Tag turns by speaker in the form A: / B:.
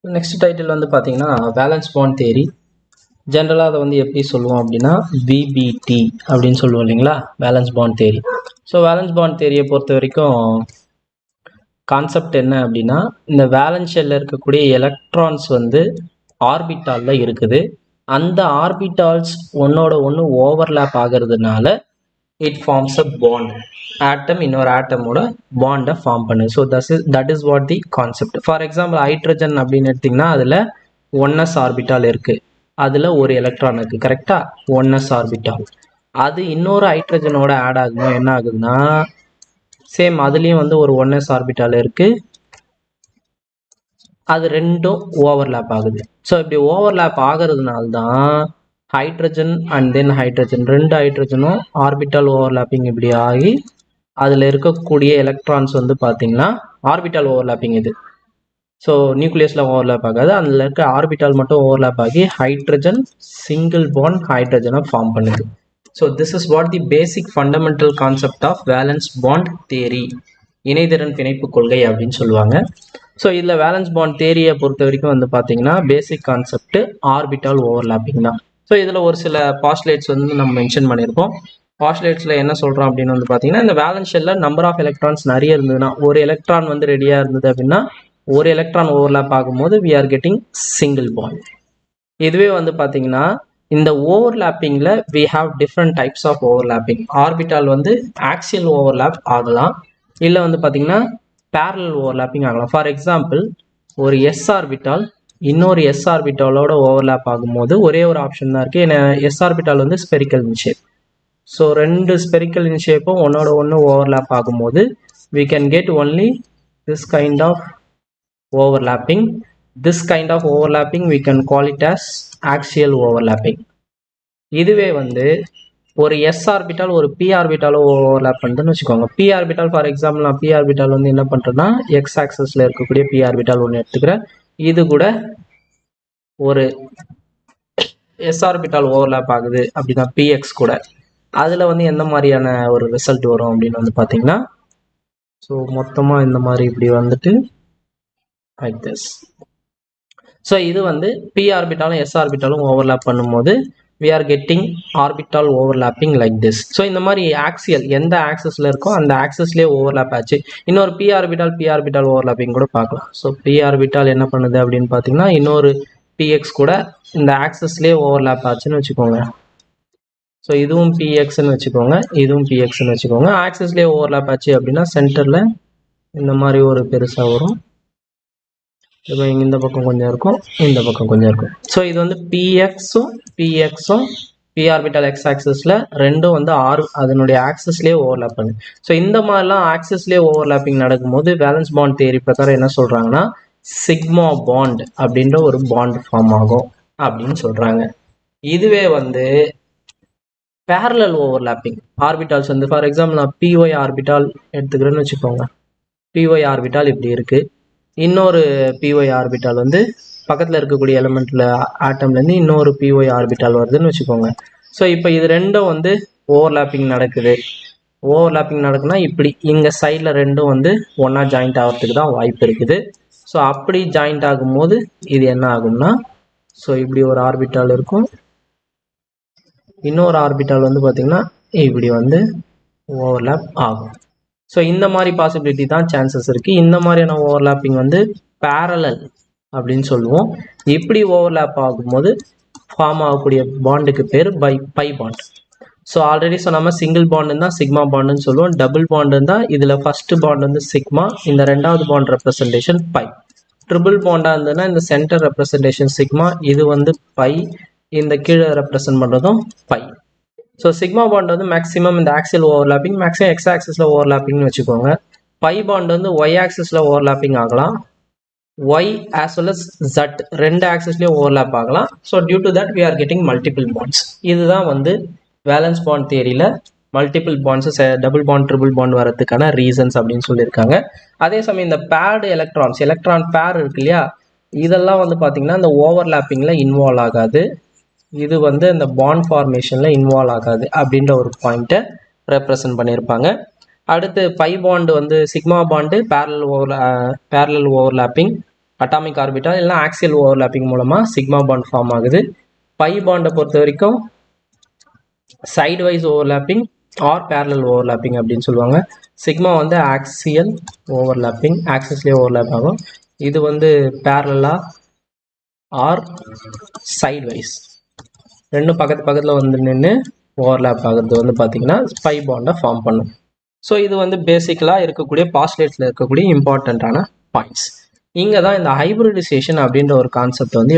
A: Next title வந்து பார்த்தீங்கன்னா valence bond theory. ஜென்ரலாக அதை வந்து எப்படி சொல்லுவோம் அப்படின்னா விபிடி அப்படின்னு சொல்லுவோம் இல்லைங்களா, valence bond theory. So valence bond தியரியை பொறுத்த வரைக்கும் கான்செப்ட் என்ன அப்படின்னா, இந்த வேலன்ஸ் ஷெல்லில் இருக்கக்கூடிய எலக்ட்ரான்ஸ் வந்து ஆர்பிட்டாலில் இருக்குது. அந்த ஆர்பிட்டால்ஸ் ஒன்னோட ஒன்று ஓவர்லேப் ஆகிறதுனால இட் ஃபார்ம்ஸ் அ பாண்ட். ஆட்டம் இன்னொரு ஆட்டமோட பாண்டை ஃபார்ம் பண்ணுது. So that is what the concept. For example hydrogen அப்படின்னு எடுத்திங்கன்னா அதில் 1s ஆர்பிட்டால் இருக்குது, அதில் ஒரு எலக்ட்ரான் இருக்குது கரெக்டாக, 1s ஆர்பிட்டால். அது இன்னொரு ஹைட்ரஜனோட ஆட் ஆகும்போது என்ன ஆகுதுன்னா சேம் அதுலேயும் வந்து ஒரு 1s ஆர்பிட்டால் இருக்குது, அது ரெண்டும் ஓவர்லேப் ஆகுது. ஸோ இப்படி ஓவர்லேப் ஆகிறதுனால தான் ஹைட்ரஜன் அண்ட் தென் ஹைட்ரஜன் ரெண்டு ஹைட்ரஜனும் ஆர்பிட்டால் ஓவர்லேப்பிங் இப்படி ஆகி அதில் இருக்கக்கூடிய எலக்ட்ரான்ஸ் வந்து பார்த்தீங்கன்னா ஆர்பிட்டால் ஓவர்லேப்பிங் இது. ஸோ நியூக்ளியஸில் ஓவர்லேப் ஆகாது, அதில் இருக்க ஆர்பிட்டால் மட்டும் ஓவர்லேப் ஆகி ஹைட்ரஜன் சிங்கிள் பாண்ட் ஹைட்ரஜனை ஃபார்ம் பண்ணுது. So this is what the basic fundamental concept of valence bond theory, இணைதிறன் பிணைப்பு கொள்கை அப்படின்னு சொல்லுவாங்க. ஸோ இதில் வேலன்ஸ் பாண்ட் தியரியை பொறுத்த வரைக்கும் வந்து பார்த்தீங்கன்னா பேசிக் கான்செப்ட் ஆர்பிட்டால் ஓவர்லேப்பிங் தான். ஸோ இதில் ஒரு சில பாஸ்ட்லேட்ஸ் வந்து நம்ம மென்ஷன் பண்ணியிருக்கோம். பாஸ்ட்லேட்ஸில் என்ன சொல்கிறோம் அப்படின்னு வந்து பார்த்தீங்கன்னா, இந்த வேலன்ஸ் ஷெல்லில் நம்பர் ஆஃப் எலக்ட்ரான்ஸ் நிறைய இருந்ததுன்னா, ஒரு எலக்ட்ரான் வந்து ரெடியாக இருந்தது அப்படின்னா ஒரு எலக்ட்ரான் ஓவர்லேப் ஆகும்போது we are getting single bond. இதுவே வந்து பார்த்தீங்கன்னா இந்த ஓவர்லேப்பிங்கில் we have different types of overlapping. Orbital வந்து ஆக்சியல் ஓவர்லேப் ஆகலாம், இல்லை வந்து பார்த்தீங்கன்னா பேரலல் ஓவர்லேப்பிங் ஆகலாம். ஃபார் எக்ஸாம்பிள் ஒரு எஸ் ஆர்பிட்டால் இன்னொரு எஸ் ஆர்பிட்டாலோட ஓவர்லேப் ஆகும்போது ஒரே ஒரு ஆப்ஷன் தான் இருக்குது. ஏன்னா எஸ் ஆர்பிட்டால் வந்து ஸ்பெரிக்கல் இன் ஷேப். ஸோ ரெண்டு ஸ்பெரிக்கல் இன் ஷேப்பும் ஒன்னோட ஒன்று ஓவர்லேப் ஆகும்போது we can get only this kind of overlapping. This kind of overlapping we can call it as axial overlapping. இதுவே வந்து ஒரு எஸ் ஆர்பிட்டால் ஒரு பி ஆர்பிட்டாலோ ஓவர்லேப் பண்ணுதுன்னு வச்சுக்கோங்க. பி ஆர்பிட்டால் ஃபார் எக்ஸாம்பிள் நான் பி ஆர்பிட்டால் வந்து என்ன பண்ணுறேன்னா எக்ஸ் ஆக்சஸில் இருக்கக்கூடிய பி ஆர்பிட்டால் ஒன்று எடுத்துக்கிறேன். இது கூட ஒரு எஸ் ஆர்பிட்டால் ஓவர்லேப் ஆகுது அப்படின்னா பிஎக்ஸ் கூட, அதில் வந்து எந்த மாதிரியான ஒரு ரிசல்ட் வரும் அப்படின்னு வந்து பார்த்தீங்கன்னா, ஸோ மொத்தமாக இந்த மாதிரி இப்படி வந்துட்டு லைக் திஸ். ஸோ இது வந்து பி ஆர்பிட்டாலும் எஸ் ஆர்பிட்டாலும் ஓவர்லேப் பண்ணும்போது we are getting orbital overlapping like this. So இந்த மாதிரி ஆக்சியல் எந்த ஆக்சஸில் இருக்கோ அந்த ஆக்சஸ்லேயே ஓவர்லேப் ஆச்சு. இன்னொரு பி ஆர்பிட்டால் ஓவர்லேப்பிங் கூட பார்க்கலாம். ஸோ பி ஆர்பிட்டால் என்ன பண்ணுது அப்படின்னு பார்த்தீங்கன்னா இன்னொரு பிஎக்ஸ் கூட இந்த ஆக்சஸ்லேயே ஓவர்லேப் ஆச்சுன்னு வச்சுக்கோங்க. ஸோ இதுவும் பிஎக்ஸ்ன்னு வச்சுக்கோங்க, இதுவும் பிஎக்ஸ்ன்னு வச்சுக்கோங்க. ஆக்சஸ்லேயே ஓவர்லேப் ஆச்சு அப்படின்னா சென்டரில் இந்த மாதிரி ஒரு பெருசாக வரும். இப்போ இந்த பக்கம் கொஞ்சம் இருக்கும், இந்த பக்கம் கொஞ்சம் இருக்கும். ஸோ இது வந்து பிஎக்ஸும் பி ஆர்பிட்டால் எக்ஸ் ஆக்சஸில் ரெண்டும் வந்து அதனுடைய ஆக்சஸ்லேயே ஓவர்லேப் பண்ணு. ஸோ இந்த மாதிரிலாம் ஆக்சஸ்லேயே ஓவர்லேப்பிங் நடக்கும்போது வேலன்ஸ் பாண்ட் தியரி பிரகாரம் என்ன சொல்கிறாங்கன்னா சிக்மா பாண்ட் அப்படின்ற ஒரு பாண்ட் ஃபார்ம் ஆகும் அப்படின்னு சொல்கிறாங்க. இதுவே வந்து பேரலல் ஓவர்லேப்பிங் ஆர்பிட்டால்ஸ் வந்து ஃபார் எக்ஸாம்பிள் நான் பிஒய் ஆர்பிட்டால் எடுத்துக்கிறேன்னு வச்சுக்கோங்க. பிஒய் ஆர்பிட்டால் இப்படி இருக்குது, இன்னொரு பிஒய் ஆர்பிட்டால் வந்து பக்கத்தில் இருக்கக்கூடிய எலிமெண்ட்டில் ஆட்டம்லேருந்து இன்னொரு பிஒய் ஆர்பிட்டால் வருதுன்னு வச்சுக்கோங்க. ஸோ இப்போ இது ரெண்டும் வந்து ஓவர்லேப்பிங் நடக்குது. ஓவர்லேப்பிங் நடக்குன்னா இப்படி இங்கே சைடில் ரெண்டும் வந்து ஒன்றா ஜாயிண்ட் ஆகிறதுக்கு தான் வாய்ப்பு இருக்குது. ஸோ அப்படி ஜாயிண்ட் ஆகும்போது இது என்ன ஆகும்னா, ஸோ இப்படி ஒரு ஆர்பிட்டால் இருக்கும், இன்னொரு ஆர்பிட்டால் வந்து பார்த்திங்கன்னா இப்படி வந்து ஓவர்லேப் ஆகும். ஸோ இந்த மாதிரி பாசிபிலிட்டி தான் சான்சஸ் இருக்குது. இந்த மாதிரியான ஓவர்லேப்பிங் வந்து பேரலல் அப்படின்னு சொல்லுவோம். இப்படி ஓவர்லேப் ஆகும்போது ஃபார்ம் ஆகக்கூடிய பாண்டுக்கு பேர் பை பாண்ட். ஸோ ஆல்ரெடி சொன்னாமல் சிங்கிள் பாண்டு தான் சிக்மா பாண்டுன்னு சொல்லுவோம். டபுள் பாண்டு தான் இதில் ஃபஸ்ட்டு பாண்ட் வந்து சிக்மா, இந்த ரெண்டாவது பாண்ட் ரெப்ரசன்டேஷன் பை. ட்ரிபிள் பாண்டாக இருந்ததுன்னா இந்த சென்டர் ரெப்ரசன்டேஷன் சிக்மா, இது வந்து பை, இந்த கீழே ரெப்ரசன்ட் பண்ணுறதும் பை. ஸோ சிக்மா பாண்ட் வந்து மேக்ஸிமம் இந்த ஆக்சியல் ஓவர்லேப்பிங், மேக்ஸிமம் எக்ஸ் ஆக்சிஸில் ஓவர்லேப்பிங்னு வச்சுக்கோங்க. பை பாண்ட் வந்து ஒய் ஆக்சிஸில் ஓவர்லேப்பிங் ஆகலாம், Y as well as Z ரெண்டு ஆக்சிஸ்லேயும் ஓவர்லேப் ஆகலாம். So due to that we are getting multiple bonds. இதுதான் வந்து வேலன்ஸ் பாண்ட் தியரியில் multiple bonds double bond triple bond வரதுக்கான ரீசன்ஸ் அப்படின்னு சொல்லியிருக்காங்க. அதே சமயம் இந்த பேர்டு எலக்ட்ரான் பேர் இருக்கு இல்லையா, இதெல்லாம் வந்து பார்த்திங்கன்னா இந்த ஓவர்லேப்பிங்கில் இன்வால்வ் ஆகாது, இது வந்து இந்த பாண்ட் ஃபார்மேஷனில் இன்வால்வ் ஆகாது அப்படின்ற ஒரு பாயிண்ட்டை ரெப்ரசன்ட் பண்ணியிருப்பாங்க. அடுத்து பை பாண்டு வந்து sigma bond parallel overlapping, atomic orbital இல்லைனா ஆக்சியல் ஓவர்லாப்பிங் மூலமாக சிக்மா பாண்ட் ஃபார்ம் ஆகுது. பை பாண்டை பொறுத்த வரைக்கும் side wise overlapping or parallel overlapping அப்படின்னு சொல்லுவாங்க. சிக்மா வந்து ஆக்சியல் ஓவர்லாப்பிங், ஆக்சிஸ்லேயே ஓவர்லாப் ஆகும். இது வந்து பேரலலாக ஆர் சைடு வைஸ் ரெண்டும் பக்கத்தில் வந்து நின்று ஓவர்லாப் ஆகிறது வந்து பார்த்திங்கன்னா பை பாண்டை ஃபார்ம் பண்ணும். ஸோ இது வந்து பேசிக்கலாக இருக்கக்கூடிய பாஸ்லேட்ஸில் இருக்கக்கூடிய இம்பார்ட்டண்ட்டான பாயிண்ட்ஸ். இங்கே தான் இந்த ஹைப்ரிடைசேஷன் அப்படின்ற ஒரு கான்செப்ட் வந்து